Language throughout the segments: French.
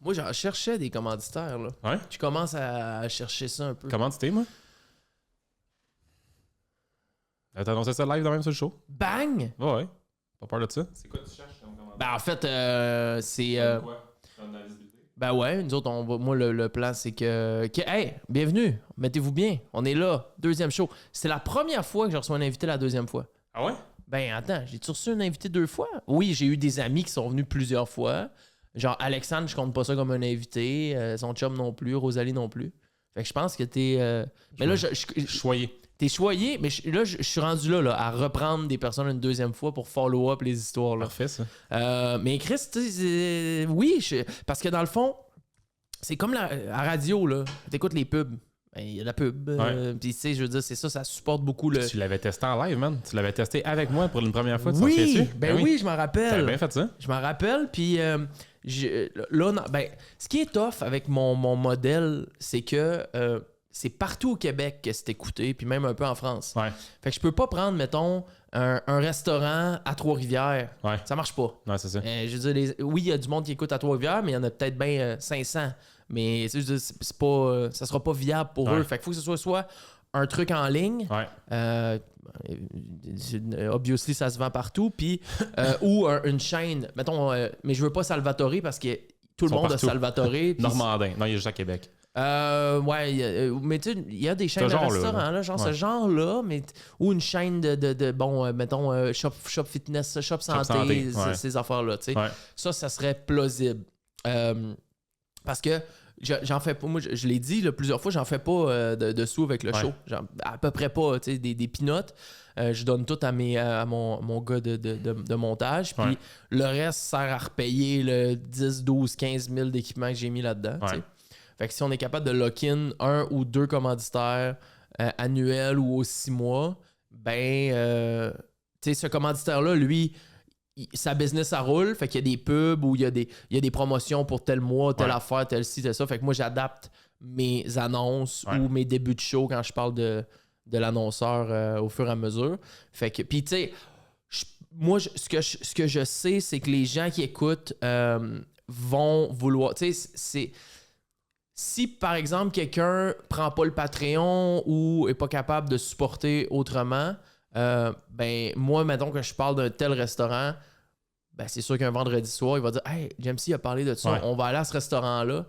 Moi, j'en cherchais des commanditaires, là. Ouais? Je commence à chercher ça un peu. Commandité, moi? T'as annoncé ça live dans même sur le show? Bang! Ouais. Pas peur de ça? C'est quoi tu cherches comme commanditaire? Ben, en fait, c'est... Quoi? Comme dans la visibilité? Ben ouais, nous autres, moi, le plan, c'est que... Hey, bienvenue! Mettez-vous bien. On est là. Deuxième show. C'est la première fois que je reçois un invité la deuxième fois. Ah ouais? Ben, attends, j'ai-tu reçu un invité 2 fois? Oui, j'ai eu des amis qui sont venus plusieurs fois. Genre, Alexandre, je compte pas ça comme un invité. Son chum non plus. Rosalie non plus. Fait que je pense que t'es... Mais là, Choyé. t'es choyé, mais je suis rendu là, à reprendre des personnes une deuxième fois pour follow-up les histoires. Là. Parfait, ça. Mais Chris, tu sais, oui, parce que dans le fond, c'est comme la radio, là. T'écoutes les pubs. Il y a la pub. Puis, tu sais, je veux dire, c'est ça, ça supporte beaucoup le. Tu l'avais testé en live, man. Tu l'avais testé avec moi pour une première fois. Tu Oui, t'en souviens-tu? ben oui, je m'en rappelle. T'avais bien fait ça. Je m'en rappelle, puis là, ben, ce qui est tough avec mon modèle, c'est que c'est partout au Québec que c'est écouté, puis même un peu en France. Ouais. Fait que je peux pas prendre, mettons, un restaurant à Trois-Rivières. Ouais. Ça marche pas. Ouais, c'est ça. Je veux dire, oui, il y a du monde qui écoute à Trois-Rivières, mais il y en a peut-être bien 500. Mais tu sais, je veux dire, c'est pas, ça sera pas viable pour eux. Fait qu'il faut que ce soit un truc en ligne. Ouais. Obviously, ça se vend partout. Puis, ou une chaîne. Mettons, mais je veux pas Salvatore parce que tout le monde partout. a Salvatore. Normandin. Non, il est juste à Québec. Ouais, mais tu sais, il y a des chaînes de restaurants, là, genre ce genre-là, mais ou une chaîne de bon, mettons, shop fitness, shop santé, ces affaires-là, tu sais. Ouais. Ça serait plausible. Parce que j'en fais pas, moi je l'ai dit là, plusieurs fois, j'en fais pas de sous avec le show. Genre, à peu près pas, tu sais, des peanuts. Je donne tout à mon gars de montage. Puis le reste sert à repayer le 10, 12, 15 000 d'équipements que j'ai mis là-dedans. Ouais. Fait que si on est capable de lock-in 1 ou 2 commanditaires annuels ou aux 6 mois, ben, tu sais, ce commanditaire-là, lui, sa business, ça roule. Fait qu'il y a des pubs ou il y a des promotions pour tel mois, telle affaire, tel ci, tel ça. Fait que moi, j'adapte mes annonces ou mes débuts de show quand je parle de l'annonceur au fur et à mesure. Fait que, puis tu sais, moi, ce que je sais, c'est que les gens qui écoutent vont vouloir... Tu sais, c'est... Si, par exemple, quelqu'un prend pas le Patreon ou est pas capable de supporter autrement, ben moi, mettons que je parle d'un tel restaurant, ben c'est sûr qu'un vendredi soir, il va dire « Hey, Jamesy a parlé de ça, on va aller à ce restaurant-là. »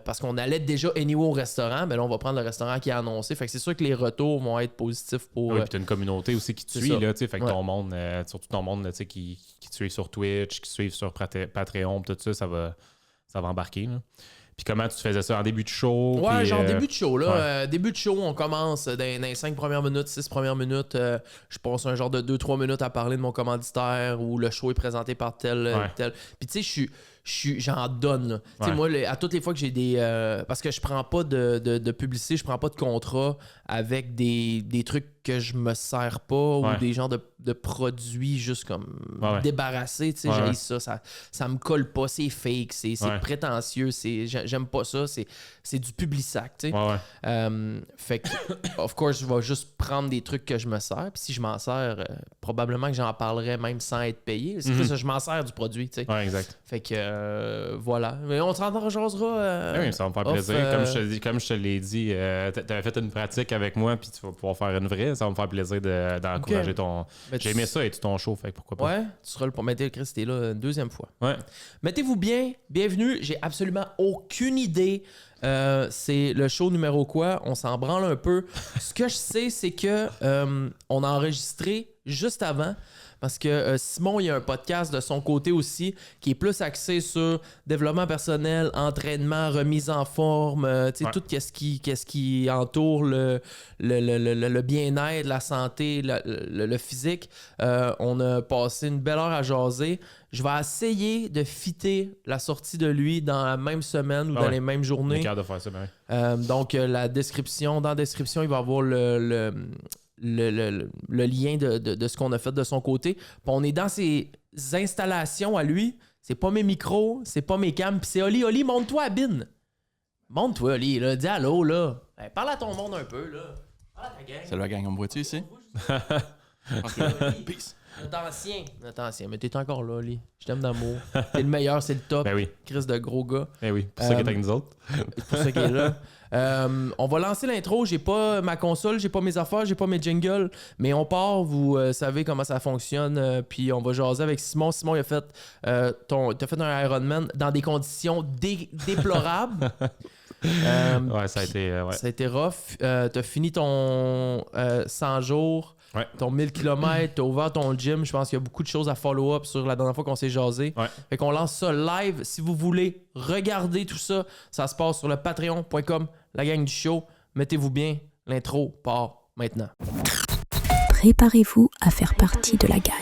Parce qu'on allait déjà anyway au restaurant, ben là, on va prendre le restaurant qui est annoncé. Fait que c'est sûr que les retours vont être positifs pour... Oui, puis t'as une communauté aussi qui te suit, là, tu sais, fait que ton monde, surtout ton monde, là, tu sais, qui te suit sur Twitch, qui te suit sur Patreon, tout ça, ça va embarquer, là. Puis comment tu faisais ça en début de show? Ouais, puis, genre début de show, là. Début de show, on commence dans les 5 premières minutes, 6 premières minutes. Je passe un genre de 2-3 minutes à parler de mon commanditaire où le show est présenté par tel. Puis tu sais, j'en donne, là. Tu sais, moi, à toutes les fois que j'ai des... parce que je prends pas de publicité, je prends pas de contrat avec des trucs que je me sers pas ou des genres de produits juste comme débarrassés, tu sais, j'haïs ça, ça me colle pas, c'est fake, c'est prétentieux, j'aime pas ça, c'est du public-sac, tu sais. Fait que, of course, je vais juste prendre des trucs que je me sers, puis si je m'en sers, probablement que j'en parlerai même sans être payé, c'est ça, je m'en sers du produit, tu sais. Ouais, exact. Fait que, voilà. Mais on s'en jasera. Oui, ça va me faire plaisir. Comme je te l'ai dit, t'avais fait une pratique avec moi, puis tu vas pouvoir faire une vraie. Ça va me faire plaisir d'encourager ton... J'ai aimé ça et tout ton show, fait que pourquoi pas. Ouais, tu seras le pour mettre Chris, t'es là une deuxième fois. Ouais. Mettez-vous bien, bienvenue. J'ai absolument aucune idée. C'est le show numéro quoi. On s'en branle un peu. Ce que je sais, c'est que on a enregistré juste avant. Parce que Simon, il y a un podcast de son côté aussi qui est plus axé sur développement personnel, entraînement, remise en forme, tout ce qui entoure le bien-être, la santé, le physique. On a passé une belle heure à jaser. Je vais essayer de fitter la sortie de lui dans la même semaine ou dans les mêmes journées. De faire ça, donc, dans la description, il va y avoir le lien de ce qu'on a fait de son côté. Puis on est dans ses installations à lui. C'est pas mes micros, c'est pas mes cams. Puis c'est Oli. Oli, monte-toi à Bin. Monte-toi, Oli. Là. Dis allô, là. Hey, parle à ton monde un peu, là. Parle à ta gang. Salut la gang, on me voit-tu ici? Okay, Peace. Notre ancien. Mais t'es encore là, Lee. Je t'aime d'amour. T'es le meilleur, c'est le top. Ben oui. Chris de gros gars. Ben oui, pour ça qu'il est avec nous autres. Pour ça qu'il est là. On va lancer l'intro. J'ai pas ma console, j'ai pas mes affaires, j'ai pas mes jingles. Mais on part, vous savez comment ça fonctionne. Puis on va jaser avec Simon. Simon, il a fait t'as fait un Ironman dans des conditions déplorables. Ouais, ça a été. Ouais. Ça a été rough. T'as fini ton 100 jours. Ouais. Ton 1000 km, t'as ouvert ton gym. Je pense qu'il y a beaucoup de choses à follow-up sur la dernière fois qu'on s'est jasé. Ouais. Fait qu'on lance ça live. Si vous voulez regarder tout ça, ça se passe sur le patreon.com, la gang du show. Mettez-vous bien. L'intro part maintenant. Préparez-vous à faire partie de la gang.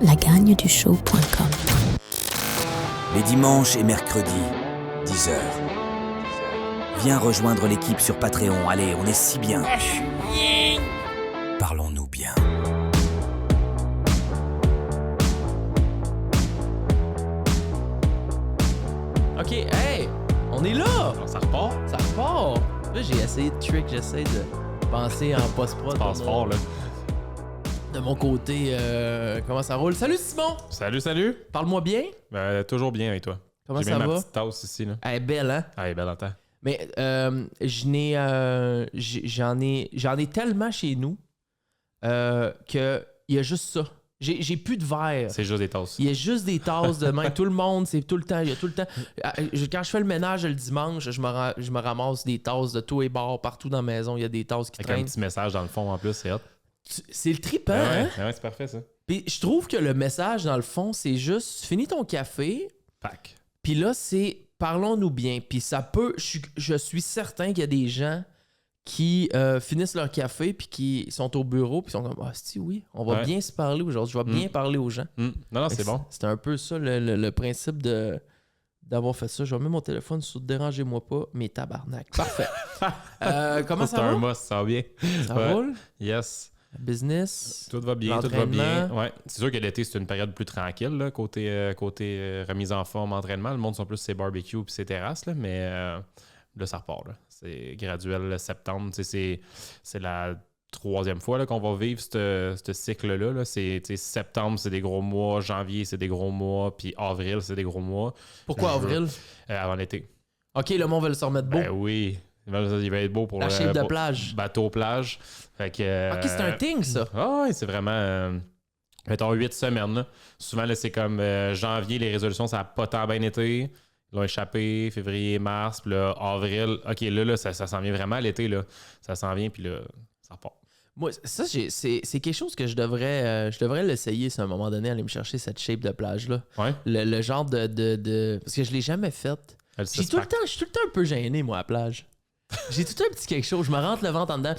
lagagneduShow.com. Les dimanches et mercredis, 10h. Viens rejoindre l'équipe sur Patreon. Allez, on est si bien. Parlons-nous bien. OK, hey! On est là! Alors, ça repart. Ça repart! Là, j'ai essayé de trick, j'essaie de penser en post-prod. Ça passe fort, là. De mon côté, comment ça roule? Salut Simon! Salut. Parle-moi bien. Ben, toujours bien avec toi. Comment J'ai ça même ma va? petite tasse ici, là. Elle est belle, hein? Ah, elle est belle en temps. Mais j'en ai tellement chez nous que il y a juste ça. J'ai plus de verre. C'est juste des tasses. Il y a juste des tasses de main. Tout le monde, c'est tout le temps. Il y a tout le temps. Quand je fais le ménage le dimanche, je me ramasse des tasses de tous les bars partout dans la maison. Il y a des tasses qui Avec un traînent. petit message dans le fond en plus, c'est hot. C'est le trippant, Ouais, hein? ouais, c'est parfait ça. Puis je trouve que le message, dans le fond, c'est juste finis ton café. Pack. Puis là, c'est parlons-nous bien. Puis ça peut. Je suis certain qu'il y a des gens qui finissent leur café puis qui sont au bureau puis sont comme ah si oui, on va bien se parler aujourd'hui. Je vais bien parler aux gens. Non, c'est bon. C'était un peu ça le principe d'avoir fait ça. Je vais mettre mon téléphone sur dérangez-moi pas, mais tabarnak. Parfait. Comment ça va? C'est un must, ça va bien. Ça Ouais. roule? Yes. Business? Tout va bien, tout va bien. L'entraînement. Ouais. C'est sûr que l'été, c'est une période plus tranquille, là, côté remise en forme, entraînement. Le monde sont plus ses barbecues et ses terrasses, là, mais là, ça repart. Là. C'est graduel, le septembre. C'est la troisième fois là, qu'on va vivre ce cycle-là. Là. Septembre, c'est des gros mois. Janvier, c'est des gros mois. Puis avril, c'est des gros mois. Pourquoi avril? Avant l'été. OK, le monde veut se remettre beau. Ben oui. Il va être beau pour La shape de plage. Bateau-plage. Fait que, OK, c'est un thing, ça. Ah oui, c'est vraiment... mettons 8 semaines. Là. Souvent, là, c'est comme janvier, les résolutions, ça n'a pas tant bien été. Ils l'ont échappé, février, mars, puis là, avril. OK, là ça s'en vient vraiment l'été. Là. Ça s'en vient, puis là, ça repart. Moi, ça, c'est quelque chose que je devrais l'essayer, à un moment donné, aller me chercher cette shape de plage-là. Ouais. Le genre de... Parce que je l'ai jamais faite. Je suis tout le temps un peu gêné, moi, à la plage. J'ai tout le temps un petit quelque chose. Je me rentre le ventre en dedans.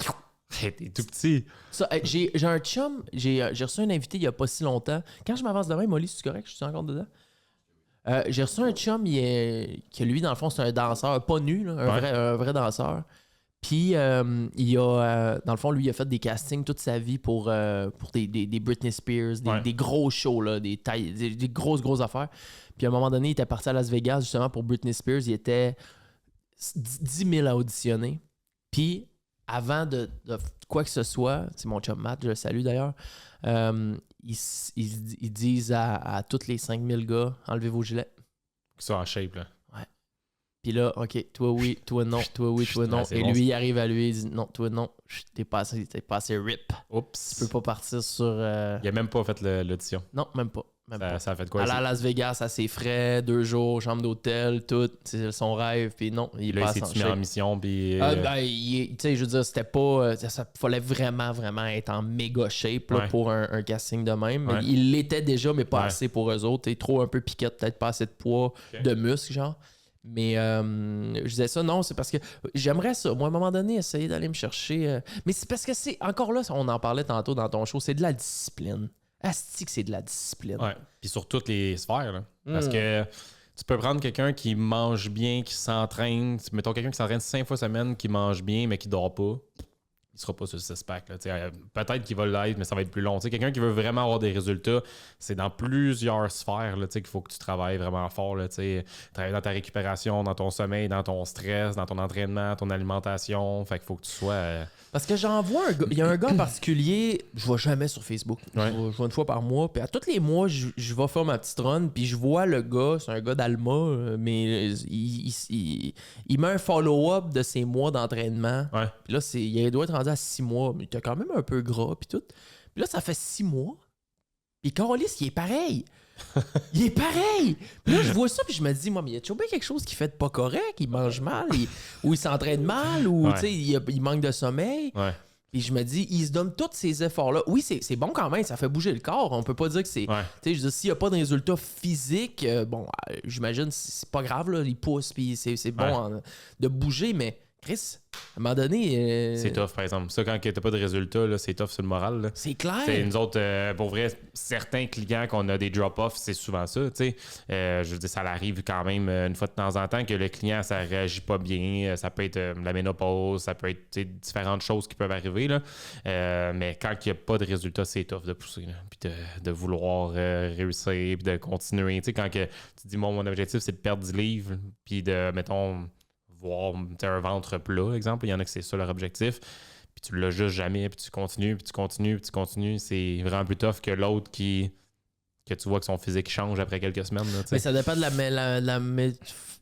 Hey, t'es tout petit. Ça, j'ai un chum. J'ai reçu un invité il y a pas si longtemps. Quand je m'avance demain, Molly, c'est correct? Je suis encore dedans? J'ai reçu un chum que lui, dans le fond, c'est un danseur. Pas nu, là, un vrai danseur. Puis, il a... dans le fond, lui, il a fait des castings toute sa vie pour des Britney Spears, des gros shows, là, des grosses affaires. Puis, à un moment donné, il était parti à Las Vegas, justement, pour Britney Spears. Il était 10 000 à auditionner. Puis, avant de quoi que ce soit, c'est mon chum Matt, je le salue d'ailleurs, ils disent à tous les 5 000 gars, enlevez vos gilets. Qui sont en shape, là. Ouais. Puis là, OK, toi oui, toi non, toi oui, toi non. Et bon, lui, il arrive à lui, il dit non, toi non, t'es pas assez rip. Oups. Tu peux pas partir sur... Il a même pas fait l'audition. Non, même pas. Ça a fait quoi? Aller à Las Vegas, à ses frais, 2 jours, chambre d'hôtel, tout. C'est son rêve. Puis non, il là, passe il en s'est mis en mission. Puis, tu sais, je veux dire, c'était pas... ça fallait vraiment être en méga shape là, pour un casting de même. Ouais. Il l'était déjà, mais pas assez pour eux autres. Trop un peu piquette, peut-être pas assez de poids, de muscles, genre. Mais je disais ça, non, c'est parce que j'aimerais ça. Moi, à un moment donné, essayer d'aller me chercher... Mais c'est parce que c'est... Encore là, on en parlait tantôt dans ton show, c'est de la discipline. Asti que c'est de la discipline. Ouais. Puis sur toutes les sphères. Là. Parce que tu peux prendre quelqu'un qui mange bien, qui s'entraîne. Mettons quelqu'un qui s'entraîne 5 fois semaine, qui mange bien, mais qui dort pas. il sera pas sur le 6-pack. Là, peut-être qu'il va l'être, mais ça va être plus long. T'sais, quelqu'un qui veut vraiment avoir des résultats, c'est dans plusieurs sphères là, qu'il faut que tu travailles vraiment fort. Là, travailler dans ta récupération, dans ton sommeil, dans ton stress, dans ton entraînement, ton alimentation. Fait qu'il faut que tu sois... Parce que j'en vois un gars, il y a un gars en particulier, je vois jamais sur Facebook. Ouais. Je vois une fois par mois, puis à tous les mois, je vais faire ma petite run, puis je vois le gars, c'est un gars d'Alma, mais il met un follow-up de ses mois d'entraînement. Ouais. Puis là, il doit être rendu à 6 mois, mais il est quand même un peu gras, puis tout. Puis là, ça fait 6 mois, puis Carlis, il est pareil. Il est pareil! Puis là, je vois ça, puis je me dis, moi, mais il y a toujours bien quelque chose qui fait de pas correct. Il mange mal, ou il s'entraîne mal, ou tu sais, il manque de sommeil. Ouais. Puis je me dis, il se donne tous ces efforts-là. Oui, c'est bon quand même, ça fait bouger le corps. On peut pas dire que c'est. Ouais. Tu sais, je veux dire, s'il n'y a pas de résultat physique, j'imagine c'est pas grave, là, il pousse, puis c'est bon de bouger, mais Chris, à un moment donné. C'est tough, par exemple. Ça, quand t'as pas de résultat, là, c'est tough sur le moral. Là. C'est clair. T'sais, nous autres, pour vrai, certains clients qu'on a des drop-offs, c'est souvent ça. Je veux dire, ça arrive quand même une fois de temps en temps que le client, ça réagit pas bien. Ça peut être la ménopause, ça peut être différentes choses qui peuvent arriver. Là. Mais quand il n'y a pas de résultat, c'est tough de pousser. Là. Puis de vouloir réussir, puis de continuer. Quand que tu dis, mon objectif, c'est de perdre 10 livres, puis de, mettons, voir un ventre plat, exemple. Il y en a que c'est ça leur objectif. Puis tu l'as juste jamais, puis tu continues, puis tu continues, puis tu continues. C'est vraiment plus tough que l'autre que tu vois que son physique change après quelques semaines. Là, mais ça dépend de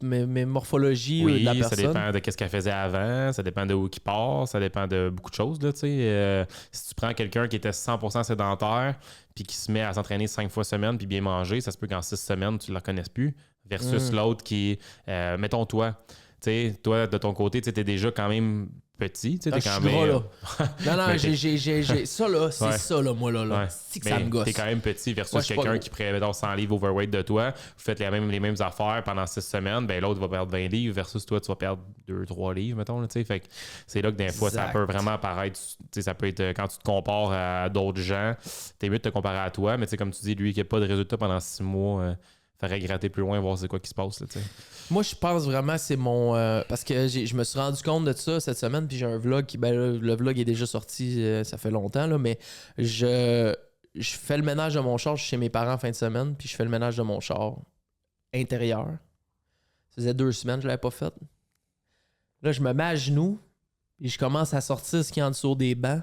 la morphologie oui, de la personne. Ça dépend de ce qu'elle faisait avant, ça dépend de où il part, ça dépend de beaucoup de choses. Là, si tu prends quelqu'un qui était 100% sédentaire puis qui se met à s'entraîner 5 fois semaine puis bien manger, ça se peut qu'en 6 semaines, tu ne la reconnaisses plus. Versus l'autre qui, mettons toi, de ton côté, tu es déjà quand même petit. T'es quand même. Gras, là. Non, j'ai ça, là. C'est ça, là, moi, là. Ouais. C'est que ça me gosse. T'es quand même petit versus quelqu'un qui pourrait, mettons, 100 livres overweight de toi. Vous faites les mêmes affaires pendant 6 semaines. Ben, l'autre va perdre 20 livres versus toi, tu vas perdre 2-3 livres, mettons. Là, fait que c'est là que des fois, ça peut vraiment apparaître. Ça peut être quand tu te compares à d'autres gens, t'es mieux de te comparer à toi. Mais comme tu dis, lui qui n'a pas de résultat pendant 6 mois, faudrait gratter plus loin, voir c'est quoi qui se passe. Là, moi, je pense vraiment c'est mon... parce que je me suis rendu compte de ça cette semaine, puis j'ai un vlog qui... Ben, le vlog est déjà sorti, ça fait longtemps, là, mais je fais le ménage de mon char. Je suis chez mes parents en fin de semaine, puis je fais le ménage de mon char intérieur. Ça faisait 2 semaines que je l'avais pas fait. Là, je me mets à genoux, puis je commence à sortir ce qu'il y a en dessous des bancs.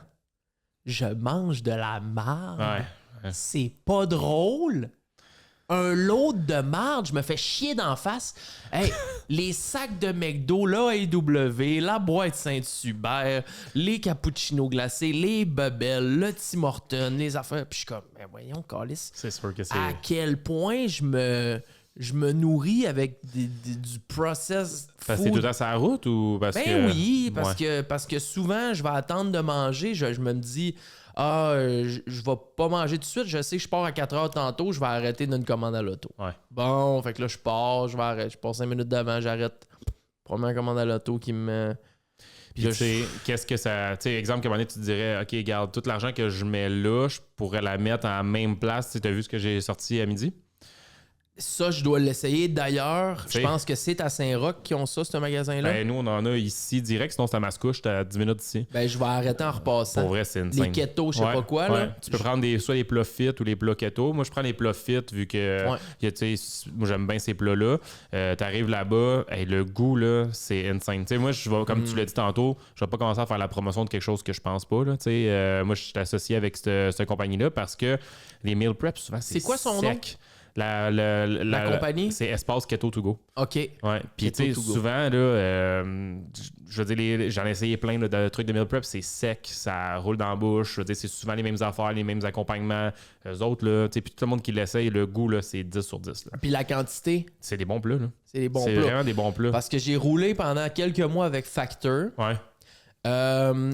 Je mange de la marde. Ouais. C'est pas drôle. Un lot de marde, je me fais chier d'en face. Hey, les sacs de McDo, l'AEW, la boîte Saint-Hubert, les cappuccinos glacés, les Bubbles, le Tim Hortons, les affaires. Puis je suis comme, mais voyons, câlisse. C'est sûr que c'est... À quel point je me nourris avec du processed food. Parce que t'es tout le temps sur la route ou parce que... oui, parce que souvent, je vais attendre de manger. Je me dis... je vais pas manger tout de suite. Je sais que je pars à 4 heures tantôt. Je vais arrêter d'une commande à l'auto. Ouais. Bon, fait que là, je pars. Je vais arrêter. Je pars 5 minutes d'avant. J'arrête. Première commande à l'auto qui me... Puis tu sais, qu'est-ce que ça... Tu sais, exemple, qu'à un moment donné, tu te dirais, OK, regarde, tout l'argent que je mets là, je pourrais la mettre à la même place. Tu as vu ce que j'ai sorti à midi? Ça, je dois l'essayer. D'ailleurs, je pense que c'est à Saint-Roch qui ont ça, ce magasin-là. Ben, nous, on en a ici direct. Sinon, c'est à Mascouche. J'étais à 10 minutes d'ici. Ben, je vais arrêter en repassant. Pour vrai, c'est une scène. Les keto, je sais pas quoi. Là. Tu peux prendre soit les plats fit ou les plats keto. Moi, je prends les plats fit vu que moi, j'aime bien ces plats-là. T'arrives là-bas, le goût, là, c'est insane. T'sais, moi, je vais, comme tu l'as dit tantôt, je vais pas commencer à faire la promotion de quelque chose que je pense pas. Là, moi, je suis associé avec cette compagnie-là parce que les meal prep, souvent, c'est quoi son sec. nom? La compagnie? C'est Espace Keto To Go. OK. Ouais. Puis, tu sais, souvent, là, je veux dire, j'en ai essayé plein là, de trucs de meal prep, c'est sec, ça roule dans la bouche. Je veux dire, c'est souvent les mêmes affaires, les mêmes accompagnements. Eux autres, là, tu sais, puis tout le monde qui l'essaye, le goût, là, c'est 10 sur 10. Là. Puis la quantité? C'est des bons plats, là. C'est des bons plats. C'est vraiment des bons plats. Parce que j'ai roulé pendant quelques mois avec Factor. Ouais.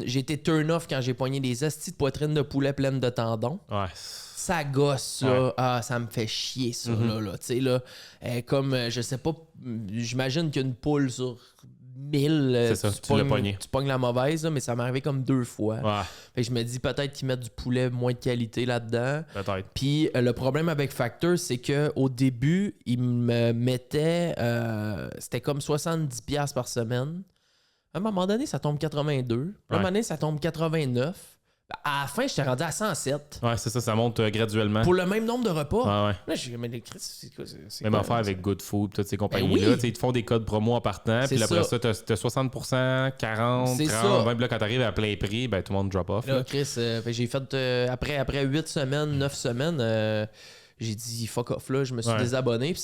J'ai été turn-off quand j'ai poigné des astis de poitrine de poulet pleines de tendons. Ouais. Ça gosse, ça. Ouais. Ah, ça me fait chier, ça, là. Tu sais, là, comme, je sais pas, j'imagine qu'une poule sur 1000, c'est ça, tu l'as pogné. Tu pognes la mauvaise, là, mais ça m'est arrivé comme 2 fois. Ouais. Fait que je me dis peut-être qu'ils mettent du poulet moins de qualité là-dedans. Peut-être. Puis le problème avec Factor, c'est qu'au début, ils me mettaient, c'était comme 70$ par semaine. À un moment donné, ça tombe 82. Puis à un moment donné, ça tombe 89. À la fin, j'étais rendu à 107. Ouais, c'est ça, ça monte graduellement. Pour le même nombre de repas. Ouais. Là, j'ai dit, mais les Chris, c'est quoi? Même affaire avec Good Food, toutes ces compagnies-là. oui. Ils te font des codes promo en partant. Puis après ça, t'as 60%, 40, C'est 30. ça. Même là, quand t'arrives à plein prix, ben tout le monde drop off. Là, Chris, j'ai fait après 8 semaines, 9 semaines, j'ai dit fuck off là, je me suis désabonné. Puis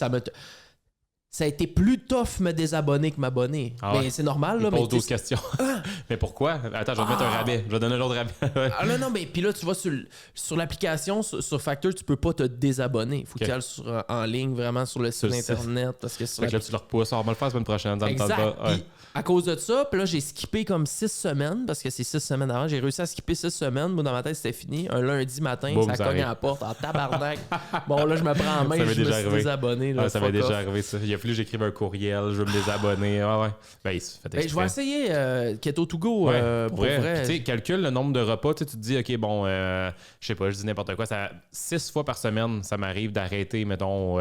ça a été plus tough me désabonner que m'abonner. Ah Mais c'est normal. Là, pose 12 questions. Mais pourquoi? Attends, je vais te mettre un rabais. Je vais donner l'autre rabais. Non, mais puis là, tu vas sur l'application, sur Factor, tu peux pas te désabonner. Il faut que tu ailles en ligne, vraiment, sur le site internet. Parce que là, tu le repousses. On va le faire la semaine prochaine. Dans exact. Le temps de bas. Puis, à cause de ça, puis là, j'ai skippé comme 6 semaines, parce que c'est 6 semaines avant. J'ai réussi à skipper 6 semaines. Moi, dans ma tête, c'était fini. Un lundi matin, boum, ça cogne à la porte en tabarnak. Bon, là, je me prends en main, je me suis désabonné. Là, ça m'est déjà arrivé, ça. Il a fallu que j'écrive un courriel, je veux me désabonner. Ouais. Ben, je vais essayer Keto to go pour vrai. Tu sais, calcule le nombre de repas. Tu te dis, OK, bon, je sais pas, je dis n'importe quoi. 6 fois par semaine, ça m'arrive d'arrêter, mettons,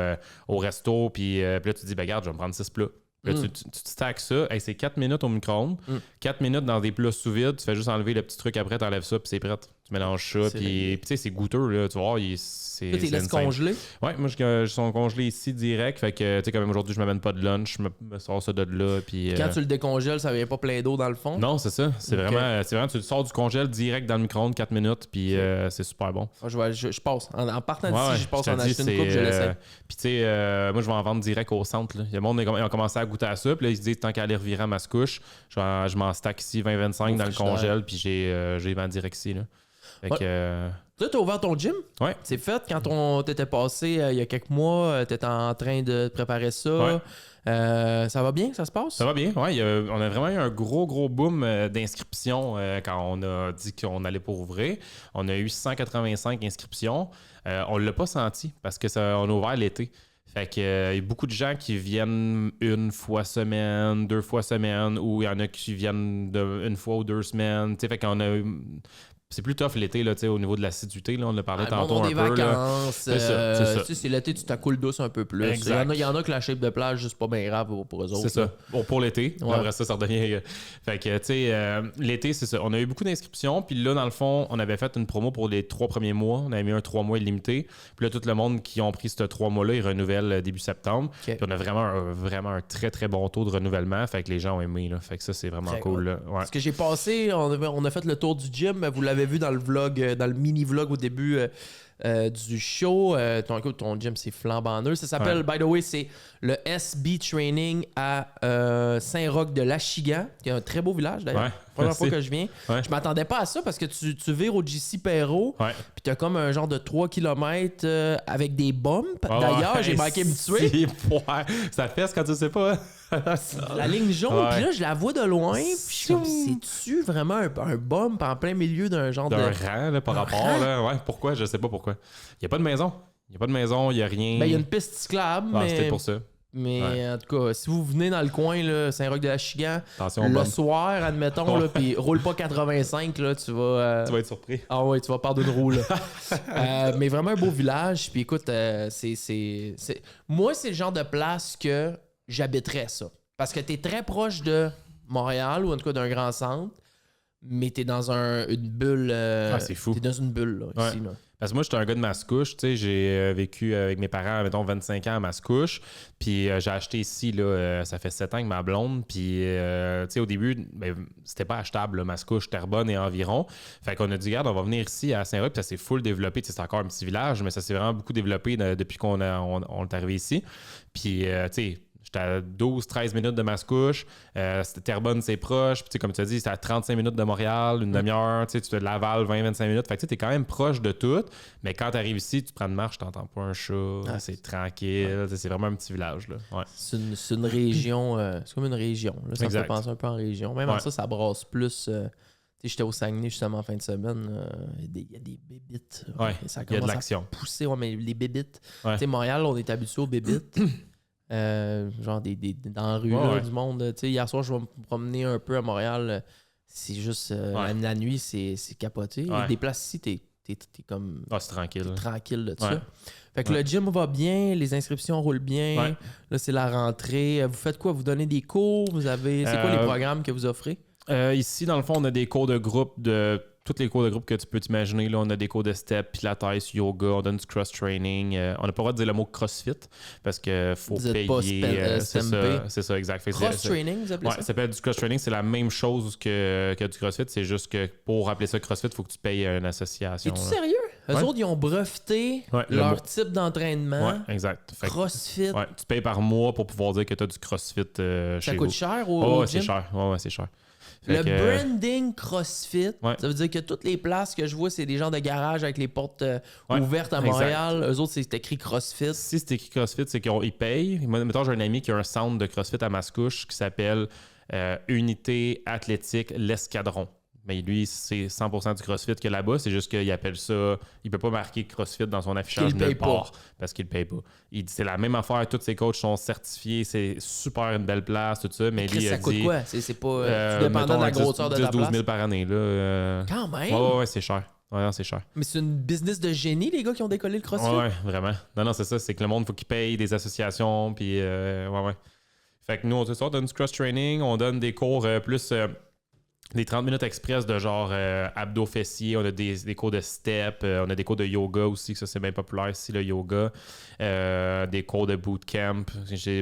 au resto. Puis là, tu te dis, ben, regarde, je vais me prendre 6 plats. Là, tu te stacks ça. Hey, c'est 4 minutes au micro-ondes. 4 minutes dans des plats sous vide. Tu fais juste enlever le petit truc après, tu enlèves ça, puis c'est prêt. Tu mélanges ça. Puis tu sais, c'est goûteux. Là, tu vois, tu les laisses congeler? Ouais, moi, je sont congelés ici direct. Fait que, tu sais, comme aujourd'hui, je m'amène pas de lunch. Je me sors ça de là. Puis, quand tu le décongèles, ça vient pas plein d'eau dans le fond? Non, c'est ça. C'est vraiment, tu le sors du congèle direct dans le micro-ondes 4 minutes. Puis c'est super bon. Je passe. En partant d'ici, je passe en acheter une coupe, je l'essaie. Puis, tu sais, moi, je vais en vendre direct au centre. Là. Il y a le monde qui ont commencé à goûter à ça. Puis là, ils se disent, tant qu'à aller revirer à ma couche, je m'en stack ici 20-25 dans le congèle. Puis j'ai vendu direct ici. Là. Fait que. Là, t'as ouvert ton gym? Ouais. C'est fait. Quand t'étais passé il y a quelques mois, t'étais en train de préparer ça. Ouais. Ça va bien? Ça se passe? Ça va bien, ouais. On a vraiment eu un gros boom d'inscriptions quand on a dit qu'on allait pour ouvrir. On a eu 185 inscriptions. On ne l'a pas senti parce qu'on a ouvert l'été. Fait que y a beaucoup de gens qui viennent 1 fois semaine, 2 fois semaine, ou il y en a qui viennent 1 fois ou 2 semaines. Fait qu'on a... C'est plus tough l'été là, au niveau de l'assiduité. Là, on en parlait tantôt un peu. Vacances, c'est ça. C'est l'été, tu t'accoules douce un peu plus. Il y en a que la shape de plage, juste pas bien grave pour eux autres. C'est ça. Bon, pour l'été. Ouais. Après ça redevient. Fait que, tu sais, l'été, c'est ça. On a eu beaucoup d'inscriptions. Puis là, dans le fond, on avait fait une promo pour les 3 premiers mois. On avait mis un 3 mois illimité. Puis là, tout le monde qui ont pris ce 3 mois-là, ils renouvellent début septembre. Okay. Puis on a vraiment un très, très bon taux de renouvellement. Fait que les gens ont aimé. Là. Fait que ça, c'est vraiment très cool. Là. Ouais. Ce que j'ai passé, on a fait le tour du gym. Vous l'avez vu dans le vlog, dans le mini-vlog au début du show. Ton gym, c'est flambant neuf. Ça s'appelle, by the way, c'est le SB Training à Saint-Roch-de-l'Achigan, qui est un très beau village d'ailleurs. Première fois que je viens. Je m'attendais pas à ça parce que tu vires au JC Perrault, puis t'as comme un genre de 3 km avec des bumps. D'ailleurs, j'ai manqué me tuer. Ça fesse quand tu sais pas. La ligne jaune, puis là, je la vois de loin, puis je suis comme, c'est-tu vraiment un bump en plein milieu d'un genre d'un rang là, par rapport? Là. Ouais, pourquoi? Je sais pas pourquoi. Il n'y a pas de maison. Il n'y a rien. Ben, il y a une piste cyclable, mais... C'était pour ça. Mais en tout cas, si vous venez dans le coin, là, Saint-Roch-de-l'Achigan, le soir, admettons, là, puis roule pas 85, là, tu vas... Tu vas être surpris. Ah ouais, tu vas perdre une roue, là. Mais vraiment un beau village, puis écoute, moi, c'est le genre de place que j'habiterais ça. Parce que t'es très proche de Montréal, ou en tout cas d'un grand centre, mais t'es dans une bulle... c'est fou. T'es dans une bulle, là, ici, là. Parce que moi, j'étais un gars de Mascouche. Tu sais, j'ai vécu avec mes parents, mettons, 25 ans à Mascouche. Puis j'ai acheté ici, là, ça fait 7 ans avec ma blonde. Puis, tu sais, au début, ben, c'était pas achetable, là, Mascouche, Terrebonne et environ. Fait qu'on a dit, regarde, on va venir ici à Saint-Roch. Puis ça s'est full développé. Tu sais, c'est encore un petit village, mais ça s'est vraiment beaucoup développé depuis qu'on est arrivé ici. Puis, tu sais, j'étais à 12-13 minutes de Mascouche. Terrebonne, c'est proche. Puis, comme tu as dit, c'était à 35 minutes de Montréal, une demi-heure. Tu te Laval, 20-25 minutes. Fait que tu es quand même proche de tout. Mais quand tu arrives ici, tu prends une marche, tu n'entends pas un chat. C'est tranquille. C'est vraiment un petit village. Là. Ouais. C'est une région. C'est comme une région. Là. Ça me fait penser un peu en région. Même en ça brasse plus. J'étais au Saguenay justement en fin de semaine. Il y a des bébites. Ça il y a de l'action. À pousser, mais les bébites. Montréal, on est habitué aux bébites. Genre dans la rue là, du monde. Hier soir, je vais me promener un peu à Montréal. C'est juste la nuit, c'est capoté. Des places ici, t'es t'es comme Ah, c'est tranquille. tranquille de ça. Ouais. Fait que le gym va bien, les inscriptions roulent bien. Ouais. Là, c'est la rentrée. Vous faites quoi? Vous donnez des cours? C'est quoi les programmes que vous offrez? Ici, dans le fond, on a des cours de groupe tous les cours de groupe que tu peux t'imaginer. Là, on a des cours de step, pilates, yoga, on donne du cross-training. On n'a pas le droit de dire le mot crossfit parce qu'il faut Vous êtes payer. pas C'est ça, exact. Fait que Cross-training, vous appelez ouais, ça? ça s'appelle du cross-training. C'est la même chose que du crossfit. C'est juste que pour appeler ça crossfit, il faut que tu payes une association. Es-tu là. sérieux? Eux Ouais. autres, ils ont breveté Ouais, le leur mot. type d'entraînement. Ouais, exact. Fait que- CrossFit. ouais, tu payes par mois pour pouvoir dire que tu as du crossfit chez Ça vous. coûte cher Oh, au ouais, gym? c'est cher. Ouais, c'est cher. Fait Le que, branding CrossFit, Ouais. ça veut dire que toutes les places que je vois, c'est des gens de garage avec les portes Ouais, ouvertes à exact. Montréal. Eux autres, c'est écrit CrossFit. Si c'est écrit CrossFit, c'est qu'ils payent. Moi, mettons, j'ai un ami qui a un centre de CrossFit à Mascouche qui s'appelle Unité Athlétique L'Escadron. Mais lui, c'est 100% du CrossFit qu'il y a là-bas. C'est juste qu'il appelle ça... Il peut pas marquer CrossFit dans son affichage Qu'il paye nulle part parce qu'il le paye pas. Il dit c'est la même affaire. Tous ses coachs sont certifiés. C'est super une belle place, tout ça. Mais Chris, lui, il a ça coûte dit... quoi? C'est pas tout dépendant mettons, de la grosseur de ta 10-12 000 place. par année. Là, Quand même! Ouais, c'est cher. Ouais, non, c'est cher. Mais c'est une business de génie, les gars qui ont décollé le CrossFit. Ouais, vraiment. Non, c'est ça. C'est que le monde, il faut qu'il paye des associations. Puis, ouais. Fait que nous, on donne du cross-training. On donne des cours plus... des 30 minutes express de genre abdos fessiers, on a des cours de step, on a des cours de yoga aussi, que ça c'est bien populaire ici, le yoga. Des cours de bootcamp.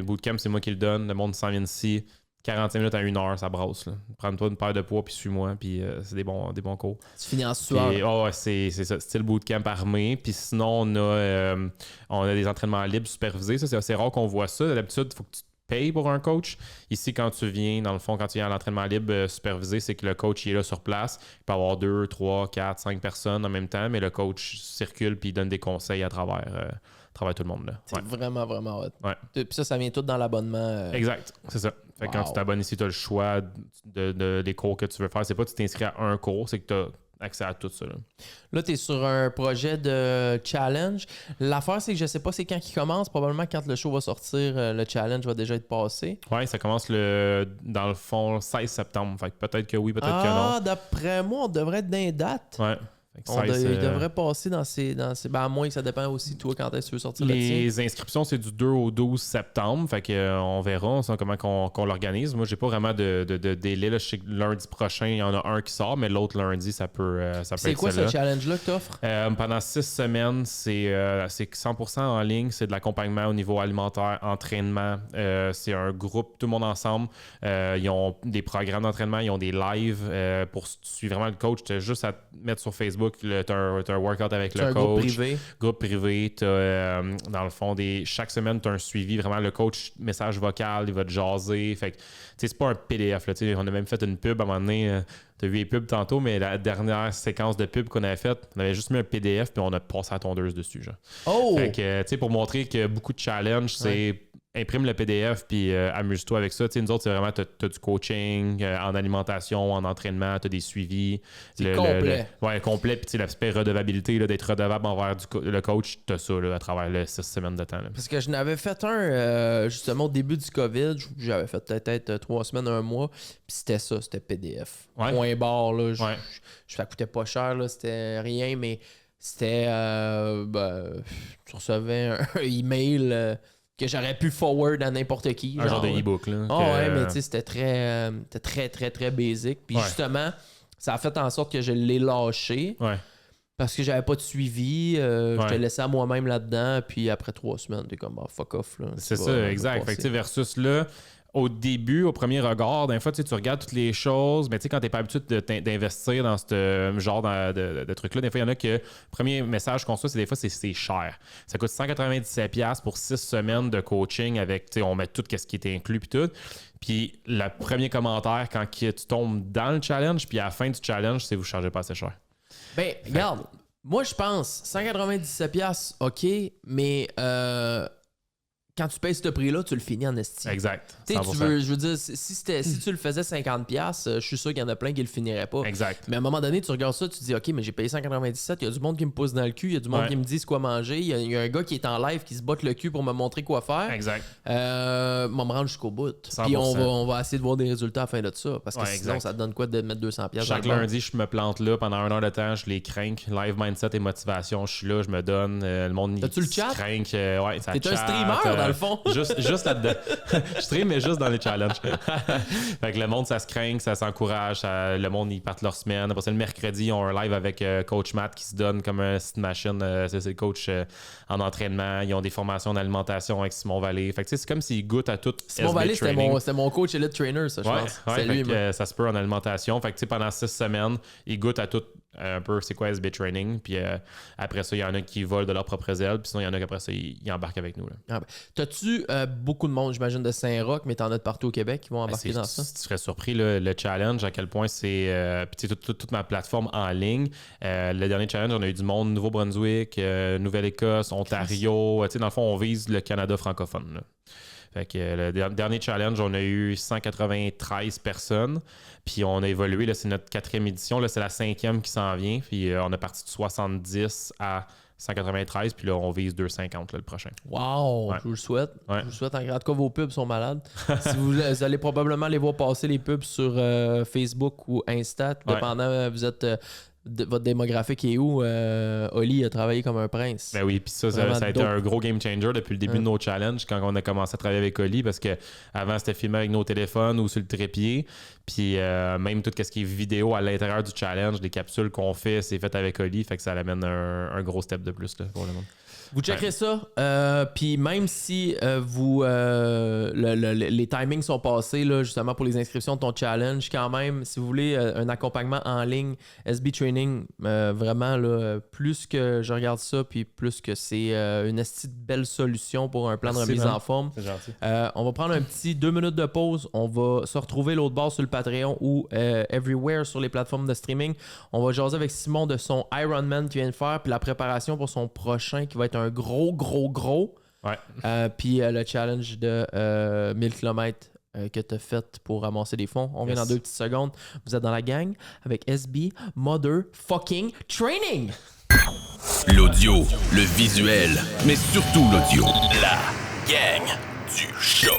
Bootcamp, c'est moi qui le donne. Le monde s'en vient ici. 45 minutes à 1 heure, ça brosse. Là. Prends-toi une paire de poids, puis suis-moi, puis c'est des bons cours. Tu finis en sueur. Puis, ouais, c'est ça, style bootcamp armé. Puis sinon, on a des entraînements libres supervisés. Ça, c'est assez rare qu'on voit ça. D'habitude, il faut que tu payes pour un coach. Ici, quand tu viens, dans le fond, quand tu viens à l'entraînement libre supervisé, c'est que le coach il est là sur place. Il peut avoir 2, 3, 4, 5 personnes en même temps, mais le coach circule puis il donne des conseils à travers tout le monde. Là. C'est vraiment, vraiment hot. Ouais. Puis ça vient tout dans l'abonnement. Exact, c'est ça. Fait que quand tu t'abonnes ici, tu as le choix des cours que tu veux faire. C'est pas que tu t'inscris à un cours, c'est que tu as accès à tout ça. Là, tu es sur un projet de challenge. L'affaire, c'est que je sais pas c'est quand il commence. Probablement quand le show va sortir, le challenge va déjà être passé. Ouais, ça commence dans le fond 16 septembre. Fait que peut-être que oui, peut-être que non. Ah, d'après moi, on devrait être dans les dates. Ouais. Fait que Il devrait passer dans ces... Ben, à moins que ça dépend aussi, toi, quand est-ce que tu veux sortir le tien. Les inscriptions, c'est du 2 au 12 septembre. Fait que, on verra comment qu'on l'organise. Moi, j'ai pas vraiment de délai. Là. Je sais que lundi prochain, il y en a un qui sort, mais l'autre lundi, ça peut être C'est quoi ce challenge-là que tu offres? Pendant 6 semaines, c'est 100% en ligne. C'est de l'accompagnement au niveau alimentaire, entraînement. C'est un groupe, tout le monde ensemble. Ils ont des programmes d'entraînement, ils ont des lives pour suivre vraiment le coach. Tu as juste à te mettre sur Facebook. Tu as un workout avec le coach. Groupe privé. Dans le fond, chaque semaine, tu as un suivi. Vraiment, le coach, message vocal, il va te jaser. Fait que, c'est pas un PDF. Là, on a même fait une pub à un moment donné. Tu as vu les pubs tantôt, mais la dernière séquence de pub qu'on avait faite, on avait juste mis un PDF puis on a passé la tondeuse dessus. Genre. Oh! Fait que, pour montrer que beaucoup de challenges, c'est imprime le PDF puis amuse-toi avec ça. Nous autres, c'est vraiment, tu as du coaching en alimentation, en entraînement, tu as des suivis. C'est complet. Complet. Puis l'aspect redevabilité, là, d'être redevable envers le coach, tu as ça là, à travers les 6 semaines de temps. Là. Parce que je n'avais fait un justement au début du COVID. J'avais fait peut-être 3 semaines, 1 mois. Puis c'était ça, c'était PDF. Ouais. Point barre. Là, Ouais. ça coûtait pas cher. Là, c'était rien, mais c'était. Tu recevais un email. Que j'aurais pu forward à n'importe qui. Un genre de e-book. Là, ouais, mais tu sais, c'était très, très, très basic. Puis justement, ça a fait en sorte que je l'ai lâché. Ouais. Parce que j'avais pas de suivi. Je te laissais à moi-même là-dedans. Puis après 3 semaines, t'es comme, fuck off. Là, c'est ça, exact. Fait que, versus là, au début, au premier regard, d'un fois, tu regardes toutes les choses, mais quand tu n'es pas habitué d'investir dans ce genre de trucs-là, des fois, il y en a que le premier message qu'on reçoit, c'est des fois, c'est cher. Ça coûte 197$ pour 6 semaines de coaching avec, on met tout ce qui est inclus puis tout. Puis le premier commentaire, quand tu tombes dans le challenge, puis à la fin du challenge, c'est vous ne chargez pas assez cher. Ben, regarde, moi, je pense 197$, OK, mais... quand tu payes ce prix-là, tu le finis en esti. Exact. Tu sais, 100%. je veux dire, si tu le faisais 50$, je suis sûr qu'il y en a plein qui le finiraient pas. Exact. Mais à un moment donné, tu regardes ça, tu te dis, OK, mais j'ai payé 197$, il y a du monde qui me pousse dans le cul, il y a du monde qui me dit quoi manger, il y a un gars qui est en live qui se botte le cul pour me montrer quoi faire. Exact. Moi, me rendre jusqu'au bout. 100%. Puis on va essayer de voir des résultats à la fin de ça. Parce que sinon, exact. ça te donne quoi de mettre 200$? Chaque lundi, je me plante là pendant 1 heure de temps, je les crains. Live mindset et motivation, je suis là, je me donne. Le monde, T'as-tu le chat? Crains, ouais, ça T'es un chatte, streamer, dans le fond. Juste là-dedans. Je stream, mais juste dans les challenges. Fait que le monde, ça se craint, ça s'encourage. Le monde, ils partent leur semaine. Après ça, le mercredi, ils ont un live avec Coach Matt qui se donne comme un site machine. C'est le coach en entraînement. Ils ont des formations d'alimentation avec Simon Vallée. Fait que c'est comme s'ils goûtent à tout. Simon Vallée, c'était mon coach elite trainer, ça, je pense. Ouais, c'est lui, ça se peut en alimentation. Fait que pendant 6 semaines, ils goûtent à tout un peu c'est quoi SB Training. Puis après ça, il y en a qui volent de leurs propres ailes. Puis sinon, il y en a qu'après ça, ils embarquent avec nous. Là. Ah ben. T'as-tu beaucoup de monde, j'imagine, de Saint-Roch, mais t'en as de partout au Québec qui vont embarquer dans ça? Tu serais surpris, le challenge, à quel point c'est... puis toute ma plateforme en ligne. Le dernier challenge, on a eu du monde Nouveau-Brunswick, Nouvelle-Écosse, Ontario. Dans le fond, on vise le Canada francophone. Là. Fait que le dernier challenge, on a eu 193 personnes. Puis on a évolué. Là, c'est notre 4e édition. Là, c'est la 5e qui s'en vient. Puis on a parti de 70 à 193. Puis là, on vise 250 là, le prochain. Wow! Ouais. Je vous le souhaite. Ouais. Je vous le souhaite. En tout cas, vos pubs sont malades. Si vous allez probablement les voir passer les pubs sur Facebook ou Insta. Dépendant, vous êtes... votre démographique est où? Oli a travaillé comme un prince. Ben oui, puis ça a été un gros game changer depuis le début de nos challenges quand on a commencé à travailler avec Oli parce que avant c'était filmé avec nos téléphones ou sur le trépied. Puis même tout ce qui est vidéo à l'intérieur du challenge, les capsules qu'on fait, c'est fait avec Oli. Fait que ça amène un gros step de plus là, pour le monde. Vous checkerez ça, puis même si les timings sont passés là, justement pour les inscriptions de ton challenge, quand même, si vous voulez un accompagnement en ligne, SB Training, vraiment, là, plus que je regarde ça, puis plus que c'est une belle solution pour un plan de remise en forme. C'est gentil. On va prendre un petit 2 minutes de pause. On va se retrouver l'autre bord sur le Patreon ou everywhere sur les plateformes de streaming. On va jaser avec Simon de son Ironman qu'il vient de faire, puis la préparation pour son prochain qui va être un gros. Ouais. Puis le challenge de 1000 km que tu as fait pour ramasser des fonds. On vient dans 2 petites secondes. Vous êtes dans la gang avec SB Motherfucking Training. L'audio, le visuel, mais surtout l'audio. La gang du show.